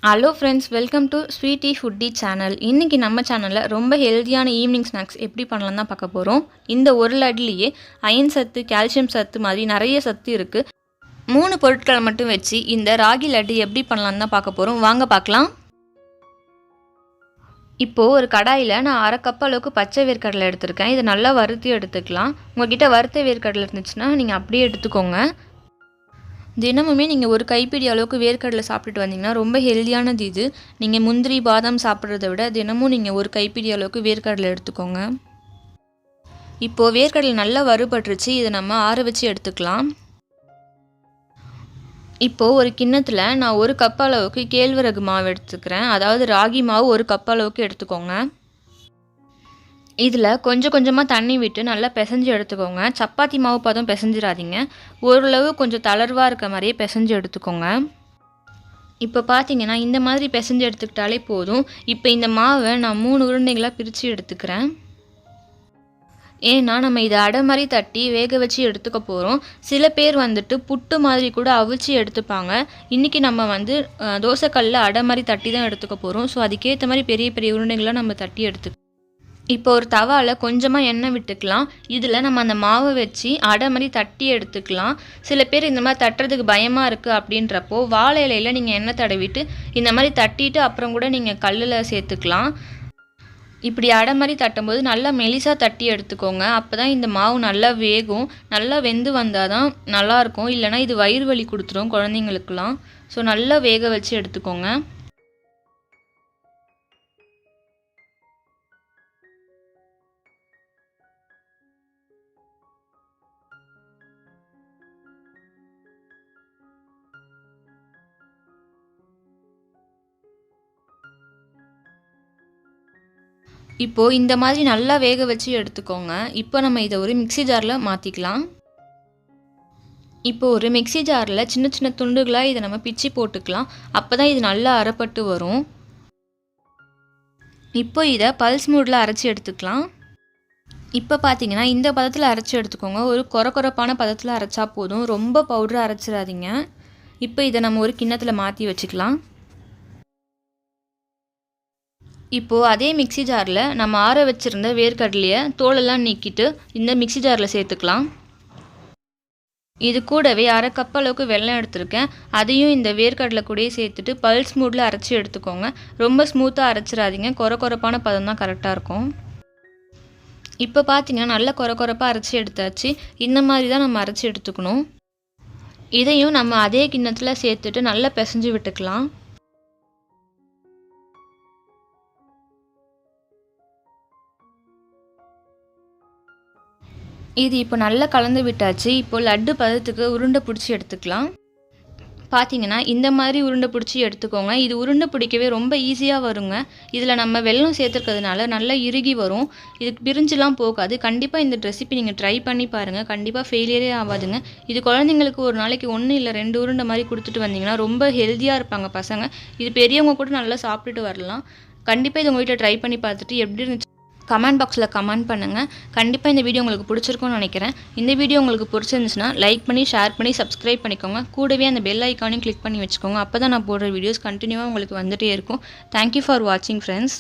Hello friends, welcome to sweety foodie channel. இன்றைக்கி நம்ம சேனலில் ரொம்ப ஹெல்த்தியான ஈவினிங் ஸ்நாக்ஸ் எப்படி பண்ணலாம் தான் பார்க்க போகிறோம். இந்த ஒரு லட்லேயே அயன் சத்து, கால்சியம் சத்து மாதிரி நிறைய சத்து இருக்குது. 3 பொருட்களை மட்டும் வச்சு இந்த ராகி லட்டு எப்படி பண்ணலாம் தான் பார்க்க போகிறோம். வாங்க பார்க்கலாம். இப்போது ஒரு கடாயில் நான் 1/2 கப் அளவுக்கு பச்சை வேர்க்கடலை எடுத்திருக்கேன். இதை நல்லா வறுத்து எடுத்துக்கலாம். உங்கள்கிட்ட வறுத்த வேர்க்கடலை இருந்துச்சுன்னா நீங்கள் அப்படியே எடுத்துக்கோங்க. தினமுமே நீங்கள் ஒரு கைப்பிடி அளவுக்கு வேர்க்கடலை சாப்பிட்டுட்டு வந்தீங்கன்னா ரொம்ப ஹெல்தியானது இது. நீங்கள் முந்திரி, பாதாம் சாப்பிட்றத விட தினமும் நீங்கள் ஒரு கைப்பிடி அளவுக்கு வேர்க்கடலை எடுத்துக்கோங்க. இப்போது வேர்க்கடலை நல்லா வறுபட்டுருச்சு. இதை நம்ம ஆற வச்சு எடுத்துக்கலாம். இப்போது ஒரு கிண்ணத்தில் நான் 1 கப் அளவுக்கு கேழ்வரகு மாவு எடுத்துக்கிறேன். அதாவது ராகி மாவு 1 கப் அளவுக்கு எடுத்துக்கோங்க. இதில் கொஞ்சம் கொஞ்சமாக தண்ணி விட்டு நல்லா பிசைஞ்சு எடுத்துக்கோங்க. சப்பாத்தி மாவு பதம் பிசைஞ்சிடாதீங்க. ஓரளவு கொஞ்சம் தளர்வாக இருக்க மாதிரியே பிசைஞ்சு எடுத்துக்கோங்க. இப்போ பார்த்தீங்கன்னா இந்த மாதிரி பிசைஞ்சு எடுத்துக்கிட்டாலே போதும். இப்போ இந்த மாவை நான் 3 உருண்டைகளாக பிரித்து எடுத்துக்கிறேன். ஏன்னா நம்ம இதை அடை மாதிரி தட்டி வேக வச்சு எடுத்துக்க போகிறோம். சில பேர் புட்டு மாதிரி கூட அவிச்சு எடுத்துப்பாங்க. இன்றைக்கி நம்ம தோசைக்கல்லில் அடை மாதிரி தட்டி தான் எடுத்துக்க போகிறோம். ஸோ அதுக்கேற்ற மாதிரி பெரிய பெரிய உருண்டைகளாக நம்ம தட்டி எடுத்துக்கலாம். இப்போ ஒரு தவாவில் கொஞ்சமாக எண்ணெய் விட்டுக்கலாம். இதில் நம்ம அந்த மாவை வச்சு அடை மாதிரி தட்டி எடுத்துக்கலாம். சில பேர் இந்த மாதிரி தட்டுறதுக்கு பயமாக இருக்குது அப்படின்றப்போ வாழை இலையில் நீங்கள் எண்ணெய் தடவிட்டு இந்த மாதிரி தட்டிட்டு அப்புறம் கூட நீங்கள் கல்லில் சேர்த்துக்கலாம். இப்படி அடை மாதிரி தட்டும்போது நல்லா மெலிசாக தட்டி எடுத்துக்கோங்க. அப்போ தான் இந்த மாவு நல்லா வேகும். நல்லா வெந்து வந்தால் தான் நல்லாயிருக்கும். இல்லைனா இது வயிறு வலி கொடுத்துரும் குழந்தைங்களுக்கெல்லாம். ஸோ நல்லா வேக வச்சு எடுத்துக்கோங்க. இப்போது இந்த மாதிரி நல்லா வேக வச்சு எடுத்துக்கோங்க. இப்போ நம்ம இதை ஒரு மிக்ஸி ஜாரில் மாற்றிக்கலாம். இப்போது ஒரு மிக்ஸி ஜாரில் சின்ன சின்ன துண்டுகளாக இதை நம்ம பிச்சு போட்டுக்கலாம். அப்போ தான் இது நல்லா அரைப்பட்டு வரும். இப்போ இதை பல்ஸ் மூடில் அரைச்சி எடுத்துக்கலாம். இப்போ பார்த்தீங்கன்னா இந்த பதத்தில் அரைச்சி எடுத்துக்கோங்க. ஒரு கொரப்பான பதத்தில் அரைச்சா போதும். ரொம்ப பவுடரை அரைச்சிடாதீங்க. இப்போ இதை நம்ம ஒரு கிண்ணத்தில் மாற்றி வச்சுக்கலாம். இப்போது அதே மிக்ஸி ஜாரில் நம்ம ஆற வச்சுருந்த வேர்க்கடலையை தோலெல்லாம் நீக்கிட்டு இந்த மிக்ஸி ஜாரில் சேர்த்துக்கலாம். இது கூடவே 1/2 கப் அளவுக்கு வெல்லம் எடுத்திருக்கேன். அதையும் இந்த வேர்க்கடலை கூடயே சேர்த்துட்டு பல்ஸ் மூடில் அரைச்சி எடுத்துக்கோங்க. ரொம்ப ஸ்மூத்தாக அரைச்சிடாதீங்க. கொரப்பான பதம் தான் கரெக்டாக இருக்கும். இப்போ பார்த்தீங்கன்னா நல்லா கொரப்பாக அரைச்சி எடுத்தாச்சு. இந்த மாதிரி தான் நம்ம அரைச்சி எடுத்துக்கணும். இதையும் நம்ம அதே கிண்ணத்தில் சேர்த்துட்டு நல்லா பிசைஞ்சு விட்டுக்கலாம். இது இப்போ நல்லா கலந்து விட்டாச்சு. இப்போ லட்டு பதத்துக்கு உருண்டை பிடிச்சி எடுத்துக்கலாம். பார்த்தீங்கன்னா இந்த மாதிரி உருண்டை பிடிச்சி எடுத்துக்கோங்க. இது உருண்டை பிடிக்கவே ரொம்ப ஈஸியாக வருங்க. இதில் நம்ம வெல்லம் சேர்த்துருக்கிறதுனால நல்லா இறுகி வரும். இதுக்கு பிரிஞ்சுலாம் போகாது. கண்டிப்பாக இந்த ரெசிபி நீங்கள் ட்ரை பண்ணி பாருங்கள். கண்டிப்பாக ஃபெயிலியரே ஆகாதுங்க. இது குழந்தைங்களுக்கு ஒரு நாளைக்கு 1 இல்லை 2 உருண்டை மாதிரி கொடுத்துட்டு வந்தீங்கன்னா ரொம்ப ஹெல்த்தியாக இருப்பாங்க பசங்க. இது பெரியவங்க கூட நல்லா சாப்பிட்டுட்டு வரலாம். கண்டிப்பாக இது உங்கள் வீட்டில் ட்ரை பண்ணி பார்த்துட்டு எப்படி இருந்துச்சு கமெண்ட் பாக்ஸில் கமெண்ட் பண்ணுங்கள். கண்டிப்பாக இந்த வீடியோ உங்களுக்கு பிடிச்சிருக்கும்னு நினைக்கிறேன். இந்த வீடியோ உங்களுக்கு பிடிச்சிருந்துச்சுன்னா லைக் பண்ணி, ஷேர் பண்ணி, சப்ஸ்கிரைப் பண்ணிக்கோங்க. கூடவே அந்த பெல் ஐக்கானையும் கிளிக் பண்ணி வச்சுக்கோங்க. அப்போ தான் நான் போடுற வீடியோஸ் கண்டினியூவாக உங்களுக்கு வந்துகிட்டே இருக்கும். தேங்க்யூ ஃபார் வாட்சிங் ஃப்ரெண்ட்ஸ்.